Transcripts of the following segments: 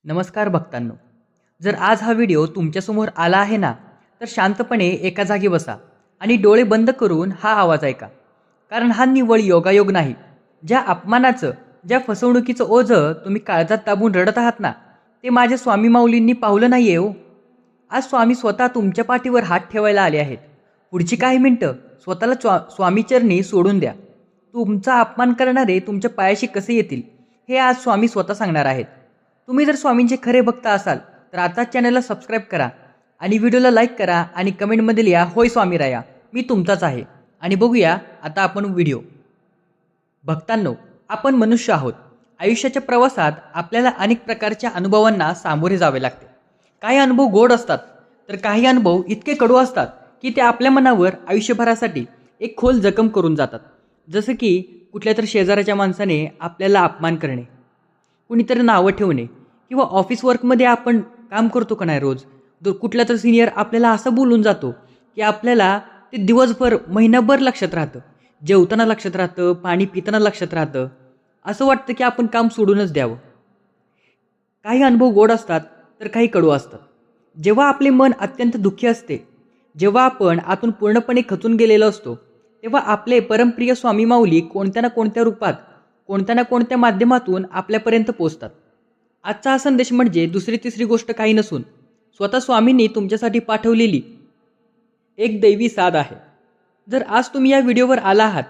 नमस्कार भक्तांनो. जर आज हा व्हिडिओ तुमच्यासमोर आला आहे ना, तर शांतपणे एका जागी बसा आणि डोळे बंद करून हा आवाज ऐका. कारण हा निव्वळ योगायोग नाही. ज्या अपमानाचं, ज्या फसवणुकीचं ओझं तुम्ही काळजात दाबून रडत आहात ना, ते माझ्या स्वामी माऊलींनी पावलं नाही आहे हो. आज स्वामी स्वतः तुमच्या पाठीवर हात ठेवायला आले आहेत. पुढची काही मिनिटं स्वतःला स्वामीचरणी सोडून द्या. तुमचा अपमान करणारे तुमच्या पायाशी कसे येतील, हे आज स्वामी स्वतः सांगणार आहेत. तुम्ही जर स्वामींचे खरे भक्त असाल तर आताच चॅनलला सबस्क्राईब करा आणि व्हिडिओला लाईक करा आणि कमेंटमध्ये लिहा, होय स्वामी राया, मी तुमचाच आहे. आणि बघूया आता आपण व्हिडिओ. भक्तांनो, आपण मनुष्य आहोत. आयुष्याच्या प्रवासात आपल्याला अनेक प्रकारच्या अनुभवांना सामोरे जावे लागते. काही अनुभव गोड असतात तर काही अनुभव इतके कडू असतात की ते आपल्या मनावर आयुष्यभरासाठी एक खोल जखम करून जातात. जसं की कुठल्या तर शेजाऱ्याच्या माणसाने आपल्याला अपमान करणे, कुणीतरी नावं ठेवणे, किंवा ऑफिस वर्कमध्ये आपण काम करतो का नाही रोज, कुठला तर सिनियर आपल्याला असं बोलून जातो की आपल्याला ते दिवसभर महिनाभर लक्षात राहतं. जेवताना लक्षात राहतं, पाणी पिताना लक्षात राहतं. असं वाटतं की आपण काम सोडूनच द्यावं. काही अनुभव गोड असतात तर काही कडू असतात. जेव्हा आपले मन अत्यंत दुःखी असते, जेव्हा आपण आतून पूर्णपणे खचून गेलेलो असतो, तेव्हा आपले परमप्रिय स्वामी माऊली कोणत्या ना कोणत्या रूपात, कोणत्या ना कोणत्या माध्यमातून आपल्यापर्यंत पोहोचतात. आजचा हा संदेश म्हणजे दुसरी तिसरी गोष्ट काही नसून स्वतः स्वामींनी तुमच्यासाठी पाठवलेली एक दैवी साथ आहे. जर आज तुम्ही या व्हिडिओवर आला आहात,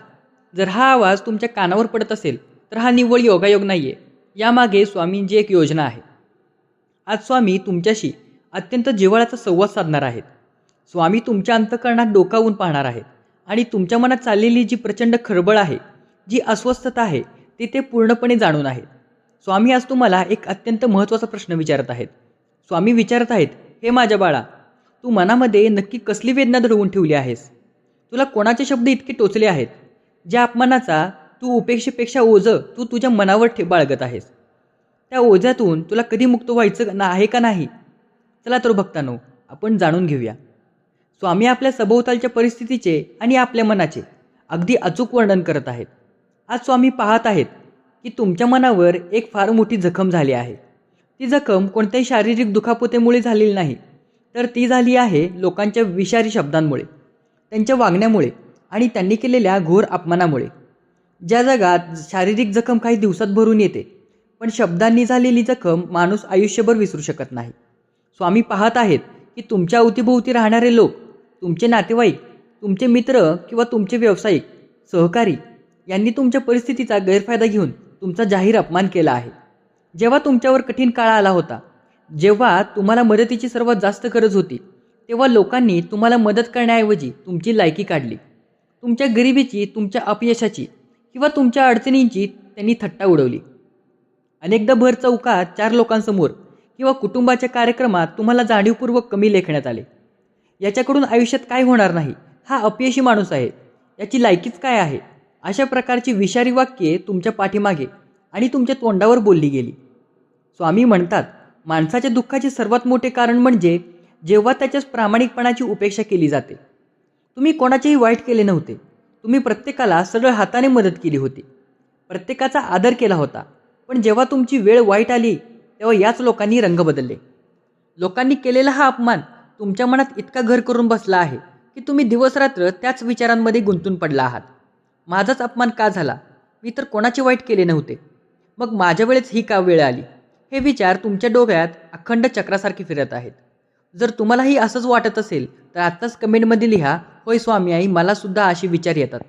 जर हा आवाज तुमच्या कानावर पडत असेल, तर हा निव्वळ योगायोग नाही आहे. यामागे स्वामींची एक योजना आहे. आज स्वामी तुमच्याशी अत्यंत जिव्हाळ्याचा संवाद साधणार आहेत. स्वामी तुमच्या अंतःकरणात डोकावून पाहणार आहेत आणि तुमच्या मनात चाललेली जी प्रचंड खळबळ आहे, जी अस्वस्थता आहे, ते पूर्णपणे जाणून आहेत. स्वामी आज तुम्हाला एक अत्यंत महत्त्वाचा प्रश्न विचारत आहेत. स्वामी विचारत आहेत, हे माझ्या बाळा, तू मनामध्ये नक्की कसली वेदना दडवून ठेवली आहेस? तुला कोणाचे शब्द इतके टोचले आहेत, ज्या अपमानाचा तू उपेक्षेपेक्षा ओझं तू तुझ्या मनावर बाळगत आहेस? त्या ओझ्यातून तुला कधी मुक्त व्हायचं आहे का नाही? चला तर भक्तांनो, आपण जाणून घेऊया. स्वामी आपल्या सभोवतालच्या परिस्थितीचे आणि आपल्या मनाचे अगदी अचूक वर्णन करत आहेत. आज स्वामी पाहत आहेत की तुमच्या मनावर एक फार मोठी जखम झाली आहे. ती जखम कोणत्याही शारीरिक दुखापतीमुळे झालेली नाही, तर ती झाली आहे लोकांच्या विषारी शब्दांमुळे, त्यांच्या वागण्यामुळे आणि त्यांनी केलेल्या घोर अपमानामुळे. ज्या जगात शारीरिक जखम काही दिवसात भरून येते, पण शब्दांनी झालेली जखम माणूस आयुष्यभर विसरू शकत नाही. स्वामी पाहत आहेत की तुमच्या अवतीभोवती राहणारे लोक, तुमचे नातेवाईक, तुमचे मित्र किंवा तुमचे व्यावसायिक सहकारी यांनी तुमच्या परिस्थितीचा गैरफायदा घेऊन तुमचा जाहीर अपमान केला आहे. जेव्हा तुमच्यावर कठीण काळ आला होता, जेव्हा तुम्हाला मदतीची सर्वात जास्त गरज होती, तेव्हा लोकांनी तुम्हाला मदत करण्याऐवजी तुमची लायकी काढली. तुमच्या गरिबीची, तुमच्या अपयशाची किंवा तुमच्या अडचणींची त्यांनी थट्टा उडवली. अनेकदा भर चौकात 4 लोकांसमोर किंवा कुटुंबाच्या कार्यक्रमात तुम्हाला जाणीवपूर्वक कमी लेखण्यात आले. याच्याकडून आयुष्यात काय होणार नाही, हा अपयशी माणूस आहे, याची लायकीच काय आहे, अशा प्रकारची विषारी वाक्ये तुमच्या पाठीमागे आणि तुमच्या तोंडावर बोलली गेली. स्वामी म्हणतात, माणसाच्या दुःखाचे सर्वात मोठे कारण म्हणजे जेव्हा त्याच्या प्रामाणिकपणाची उपेक्षा केली जाते. तुम्ही कोणाचेही वाईट केले नव्हते. तुम्ही प्रत्येकाला सरळ हाताने मदत केली होती, प्रत्येकाचा आदर केला होता. पण जेव्हा तुमची वेळ वाईट आली, तेव्हा याच लोकांनी रंग बदलले. लोकांनी केलेला हा अपमान तुमच्या मनात इतका घर करून बसला आहे की तुम्ही दिवसरात्र त्याच विचारांमध्ये गुंतून पडला आहात. माझाच अपमान का झाला? मी तर कोणाचे वाईट केले नव्हते. मग माझ्या वेळेस ही का वेळ आली? हे विचार तुमच्या डोक्यात अखंड चक्रासारखे फिरत आहेत. जर तुम्हालाही असंच वाटत असेल तर आत्ताच कमेंटमध्ये लिहा, होय स्वामी आई, मला सुद्धा असे विचार येतात.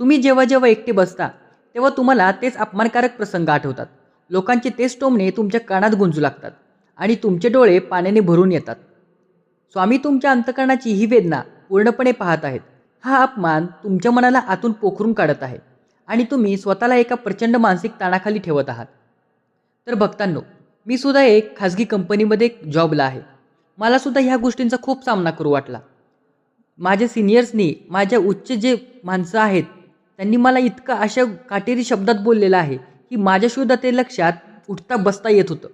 तुम्ही जेव्हा जेव्हा एकटे बसता, तेव्हा तुम्हाला तेच अपमानकारक प्रसंग आठवतात. लोकांचे तेच टोमणे तुमच्या कानात गुंजू लागतात आणि तुमचे डोळे पाण्याने भरून येतात. स्वामी तुमच्या अंतःकरणाची ही वेदना पूर्णपणे पाहत आहेत. हा अपमान तुमच्या मनाला आतून पोखरून काढत आहे आणि तुम्ही स्वतःला एका प्रचंड मानसिक ताणाखाली ठेवत आहात. तर भक्तांनो, मी सुद्धा एक खाजगी कंपनीमध्ये जॉबला आहे. मला सुद्धा ह्या गोष्टींचा खूप सामना करू वाटला. माझ्या सिनियर्सनी, माझ्या उच्च जे माणसं आहेत, त्यांनी मला इतकं अशा काटेरी शब्दात बोललेलं आहे की माझ्यासुद्धा ते लक्षात उठता बसता येत होतं.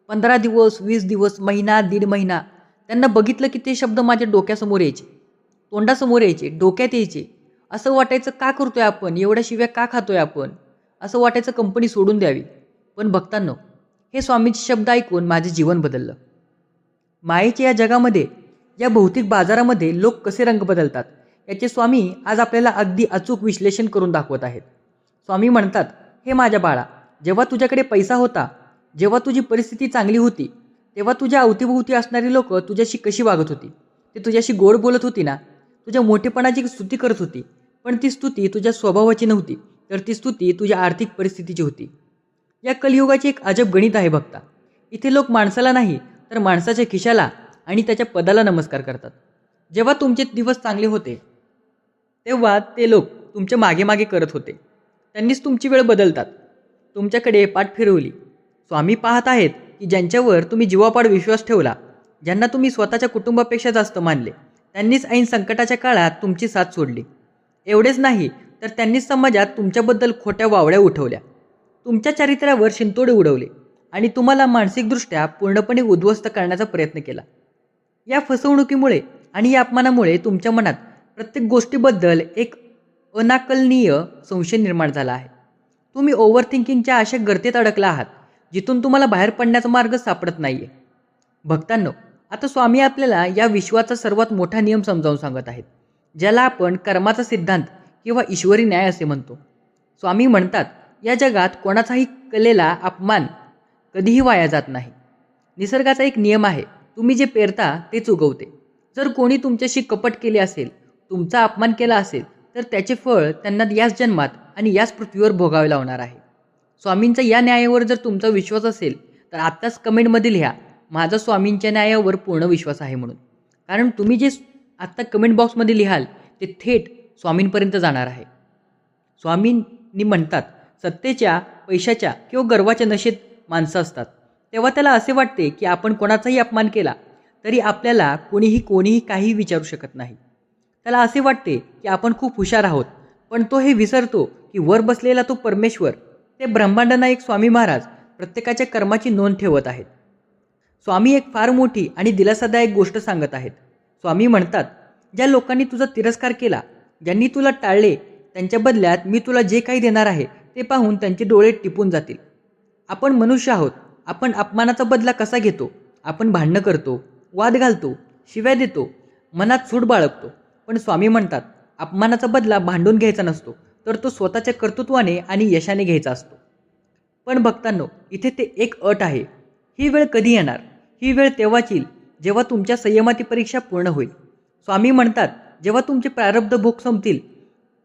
15 दिवस, 20 दिवस, महिना, दीड महिना त्यांना बघितलं की ते शब्द माझ्या डोक्यासमोर यायचे, तोंडासमोर यायचे, डोक्यात यायचे. असं वाटायचं, का करतोय आपण एवढ्या शिव्या, का खातोय आपण? असं वाटायचं कंपनी सोडून द्यावी. पण भक्तांनो, हे स्वामींचे शब्द ऐकून माझे जीवन बदललं. मायेच्या या जगामध्ये, या भौतिक बाजारामध्ये लोक कसे रंग बदलतात याचे स्वामी आज आपल्याला अगदी अचूक विश्लेषण करून दाखवत आहेत. स्वामी म्हणतात, हे माझ्या बाळा, जेव्हा तुझ्याकडे पैसा होता, जेव्हा तुझी परिस्थिती चांगली होती, तेव्हा तुझ्या अवतीभोवती असणारी लोक तुझ्याशी कशी वागत होती? ते तुझ्याशी गोड बोलत होती ना, तुझ्या मोठेपणाची स्तुती करत होती, पण ती स्तुती तुझ्या स्वभावाची नव्हती, तर ती स्तुती तुझ्या आर्थिक परिस्थितीची होती. या कलियुगाची एक अजब गणित आहे भक्ता. इथे लोक माणसाला नाही तर माणसाच्या खिशाला आणि त्याच्या पदाला नमस्कार करतात. जेव्हा तुमचे दिवस चांगले होते तेव्हा ते लोक तुमच्या मागे मागे करत होते. त्यांनीच तुमची वेळ बदलतात तुमच्याकडे पाठ फिरवली. स्वामी पाहत आहेत की ज्यांच्यावर तुम्ही जीवापाड विश्वास ठेवला, ज्यांना तुम्ही स्वतःच्या कुटुंबापेक्षा जास्त मानले, त्यांनीच ऐन संकटाच्या काळात तुमची साथ सोडली. एवढेच नाही तर त्यांनीच समाजात तुमच्याबद्दल खोट्या वावड्या उठवल्या, तुमच्या चारित्र्यावर शिंतोडे उडवले आणि तुम्हाला मानसिकदृष्ट्या पूर्णपणे उद्ध्वस्त करण्याचा प्रयत्न केला. या फसवणुकीमुळे आणि या अपमानामुळे तुमच्या मनात प्रत्येक गोष्टीबद्दल एक अनाकलनीय संशय निर्माण झाला आहे. तुम्ही ओव्हरथिंकिंगच्या अशा गर्तेत अडकला आहात जिथून तुम्हाला बाहेर पडण्याचा मार्ग सापडत नाहीये. भक्तांनो, आता स्वामी आपल्याला या विश्वाचा सर्वात मोठा नियम समजावून सांगत आहेत, ज्याला आपण कर्माचा सिद्धांत किंवा ईश्वरी न्याय असे म्हणतो. स्वामी म्हणतात, या जगात कोणाचाही केलेला अपमान कधीही वाया जात नाही. निसर्गाचा एक नियम आहे, तुम्ही जे पेरता तेच उगवते. जर कोणी तुमच्याशी कपट केले असेल, तुमचा अपमान केला असेल, तर त्याचे फळ त्यांना याच जन्मात आणि याच पृथ्वीवर भोगावे लावणार आहे. स्वामींच्या या न्यायावर जर तुमचा विश्वास असेल तर आत्ताच कमेंटमध्ये लिहा, माझा स्वामींच्या न्यायावर पूर्ण विश्वास आहे म्हणून. कारण तुम्ही जे आत्ता कमेंट बॉक्समध्ये लिहाल ते थेट स्वामींपर्यंत जाणार आहे. स्वामींनी म्हणतात, सत्तेच्या, पैशाच्या किंवा गर्वाच्या नशेत माणसं असतात तेव्हा त्याला असे वाटते की आपण कोणाचाही अपमान केला तरी आपल्याला कोणीही काहीही विचारू शकत नाही. त्याला असे वाटते की आपण खूप हुशार आहोत, पण तो हे विसरतो की वर बसलेला तो परमेश्वर, ते ब्रह्मांड नायक स्वामी महाराज प्रत्येकाच्या कर्माची नोंद ठेवत आहेत. स्वामी एक फार मोठी आणि दिलासादायक गोष्ट सांगत आहेत. स्वामी म्हणतात, ज्या लोकांनी तुझा तिरस्कार केला, ज्यांनी तुला टाळले, त्यांच्या बदल्यात मी तुला जे काही देणार आहे ते पाहून त्यांचे डोळे टिपून जातील. आपण मनुष्य आहोत. आपण अपमानाचा बदला कसा घेतो? आपण भांडणं करतो, वाद घालतो, शिव्या देतो, मनात सूड बाळगतो. पण स्वामी म्हणतात, अपमानाचा बदला भांडून घ्यायचा नसतो, तर तो स्वतःच्या कर्तृत्वाने आणि यशाने घ्यायचा असतो. पण भक्तांनो, इथे ते एक अट आहे. ही वेळ कधी येणार? ही वेळ तेव्हाच येईल जेव्हा तुमच्या संयमाची परीक्षा पूर्ण होईल. स्वामी म्हणतात, जेव्हा तुमचे प्रारब्ध भोग संपतील,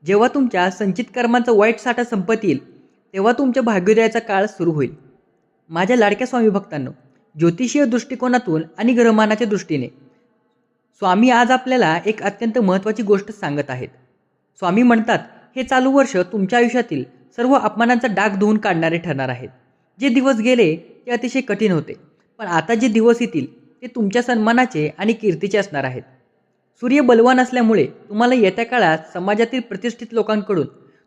जेव्हा तुमच्या संचित कर्मांचा वाईट साठा संपत येईल, तेव्हा तुमच्या भाग्योदयाचा काळ सुरू होईल. माझ्या लाडक्या स्वामी भक्तांनो, ज्योतिषीय दृष्टिकोनातून आणि ग्रहमानाच्या दृष्टीने स्वामी आज आपल्याला एक अत्यंत महत्त्वाची गोष्ट सांगत आहेत. स्वामी म्हणतात, हे चालू वर्ष तुमच्या आयुष्यातील सर्व अपमानांचा डाग धुवून काढणारे ठरणार आहेत. जे दिवस गेले ते अतिशय कठीण होते, पण आता जे दिवस येतील ते तुमच्या सन्मानाचे आणि कीर्तीचे असणार आहेत. सूर्य बलवान असल्यामुळे तुम्हाला येत्या काळात समाजातील प्रतिष्ठित लोकांकडून,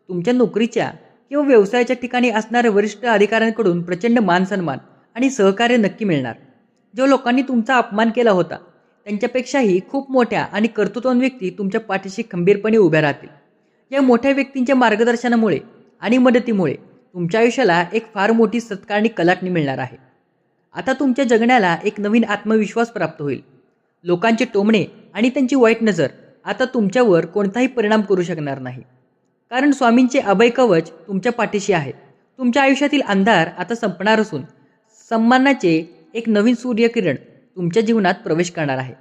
तुमच्या नोकरीच्या किंवा व्यवसायाच्या ठिकाणी असणाऱ्या वरिष्ठ अधिकाऱ्यांकडून प्रचंड मानसन्मान आणि सहकार्य नक्की मिळणार. ज्या लोकांनी तुमचा अपमान केला होता त्यांच्यापेक्षाही खूप मोठ्या आणि कर्तृत्ववान व्यक्ती तुमच्या पाठीशी खंबीरपणे उभ्या राहतील. या मोठ्या व्यक्तींच्या मार्गदर्शनामुळे आणि मदतीमुळे तुमच्या आयुष्याला एक फार मोठी सत्कारणी कलाटणी मिळणार आहे. आता तुमच्या जगण्याला एक नवीन आत्मविश्वास प्राप्त होईल. लोकांचे टोमणे आणि त्यांची वाईट नजर आता तुमच्यावर कोणताही परिणाम करू शकणार नाही, कारण स्वामींचे अभय कवच तुमच्या पाठीशी आहे. तुमच्या आयुष्यातील अंधार आता संपणार असून सन्मानाचे एक नवीन सूर्यकिरण तुमच्या जीवनात प्रवेश करणार आहे.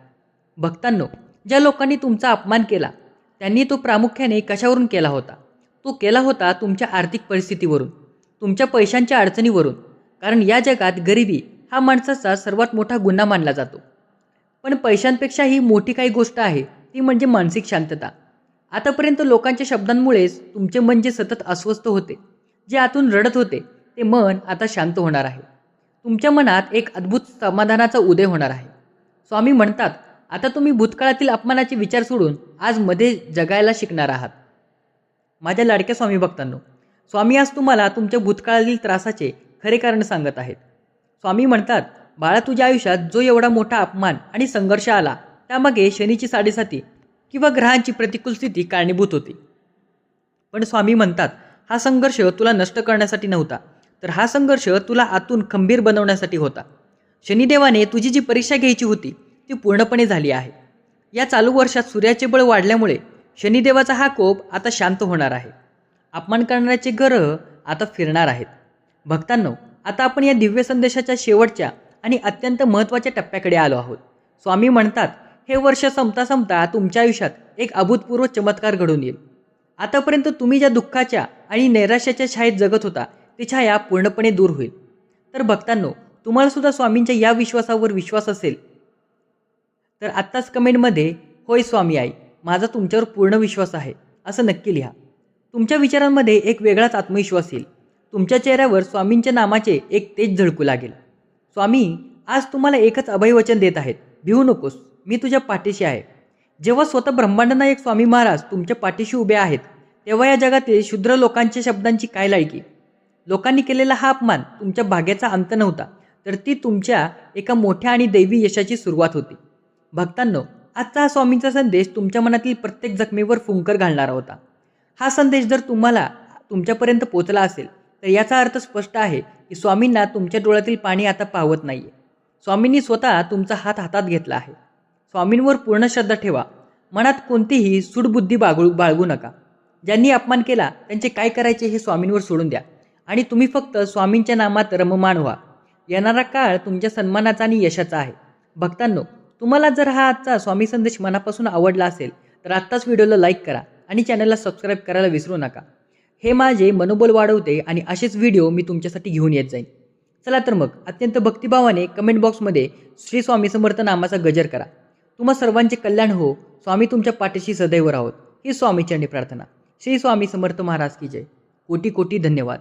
भक्तांनो, ज्या लोकांनी तुमचा अपमान केला त्यांनी तो प्रामुख्याने कशावरून केला होता? तो केला होता तुमच्या आर्थिक परिस्थितीवरून, तुमच्या पैशांच्या अडचणीवरून. कारण या जगात गरिबी हा माणसाचा सर्वात मोठा गुन्हा मानला जातो. पण पैशांपेक्षाही मोठी काही गोष्ट आहे, ती म्हणजे मानसिक शांतता. आतापर्यंत लोकांच्या शब्दांमुळेच तुमचे मन जे सतत अस्वस्थ होते, जे आतून रडत होते, ते मन आता शांत होणार आहे. तुमच्या मनात एक अद्भुत समाधानाचा उदय होणार आहे. स्वामी म्हणतात, आता तुम्ही भूतकाळातील अपमानाचे विचार सोडून आज मध्ये जगायला शिकणार आहात. माझ्या लाडक्या स्वामी भक्तांनो, स्वामी आज तुम्हाला तुमच्या भूतकाळातील त्रासाचे खरे कारण सांगत आहेत. स्वामी म्हणतात, बाळा, तुझ्या आयुष्यात जो एवढा मोठा अपमान आणि संघर्ष आला त्यामागे शनीची साडेसाती किंवा ग्रहांची प्रतिकूल स्थिती कारणीभूत होती. पण स्वामी म्हणतात, हा संघर्ष तुला नष्ट करण्यासाठी नव्हता, तर हा संघर्ष तुला आतून खंबीर बनवण्यासाठी होता. शनिदेवाने तुझी जी परीक्षा घ्यायची होती ती पूर्णपणे झाली आहे. या चालू वर्षात सूर्याचे बळ वाढल्यामुळे शनिदेवाचा हा कोप आता शांत होणार आहे. अपमान करण्याचे ग्रह आता फिरणार आहेत. भक्तांनो, आता आपण या दिव्य संदेशाच्या शेवटच्या आणि अत्यंत महत्त्वाच्या टप्प्याकडे आलो आहोत. स्वामी म्हणतात, हे वर्ष संपता संपता तुमच्या आयुष्यात एक अभूतपूर्व चमत्कार घडून येईल. आतापर्यंत तुम्ही ज्या दुःखाच्या आणि नैराश्याच्या छायेत जगत होता ती छाया पूर्णपणे दूर होईल. तर भक्तांनो, तुम्हाला सुद्धा स्वामींच्या या विश्वासावर विश्वास असेल तर आत्ताच कमेंटमध्ये होय स्वामी आई, माझा तुमच्यावर पूर्ण विश्वास आहे असं नक्की लिहा. तुमच्या विचारांमध्ये एक वेगळाच आत्मविश्वास येईल. तुमच्या चेहऱ्यावर स्वामींच्या नामाचे एक तेज झळकू लागेल. स्वामी आज तुम्हाला एकच अभयवचन देत आहेत, भिवू नकोस, मी तुझ्या पाठीशी आहे. जेव्हा स्वतः ब्रह्मांड नायक स्वामी महाराज तुमच्या पाठीशी उभे आहेत तेव्हा या जगातील शूद्र लोकांच्या शब्दांची काय लायकी. लोकांनी केलेला हा अपमान तुमच्या भाग्याचा अंत नव्हता, तर ती तुमच्या एका मोठ्या आणि दैवी यशाची सुरुवात होती. भक्तांनो, आजचा हा स्वामींचा संदेश तुमच्या मनातील प्रत्येक जखमेवर फुंकर घालणारा होता. हा संदेश जर तुम्हाला तुमच्यापर्यंत पोहोचला असेल तर याचा अर्थ स्पष्ट आहे की स्वामींना तुमच्या डोळ्यातील पाणी आता पावत नाहीये. स्वामींनी स्वतः तुमचा हात हातात घेतला आहे. स्वामींवर पूर्ण श्रद्धा ठेवा. मनात कोणतीही सूडबुद्धी बाळगू नका. ज्यांनी अपमान केला त्यांचे काय करायचे हे स्वामींवर सोडून द्या आणि तुम्ही फक्त स्वामींच्या नामात रममाण व्हा. येणारा काळ तुमच्या सन्मानाचा आणि यशाचा आहे. भक्तांनो, तुम्हाला जर हा आजचा स्वामी संदेश मनापासून आवडला असेल तर आत्ताच व्हिडिओला लाईक करा आणि चॅनलला सबस्क्राईब करायला विसरू नका. हे माझे मनोबल वाढवते आणि असेच व्हिडिओ मी तुमच्यासाठी घेऊन येत जाईन. चला तर मग अत्यंत भक्तिभावाने कमेंट बॉक्समध्ये श्री स्वामी समर्थ नामाचा गजर करा. तुम्हा सर्वांचे कल्याण हो. स्वामी तुमच्या पाठीशी सदैव राहोत ही स्वामीचरणी प्रार्थना. श्री स्वामी समर्थ महाराज की जय. कोटी कोटी धन्यवाद.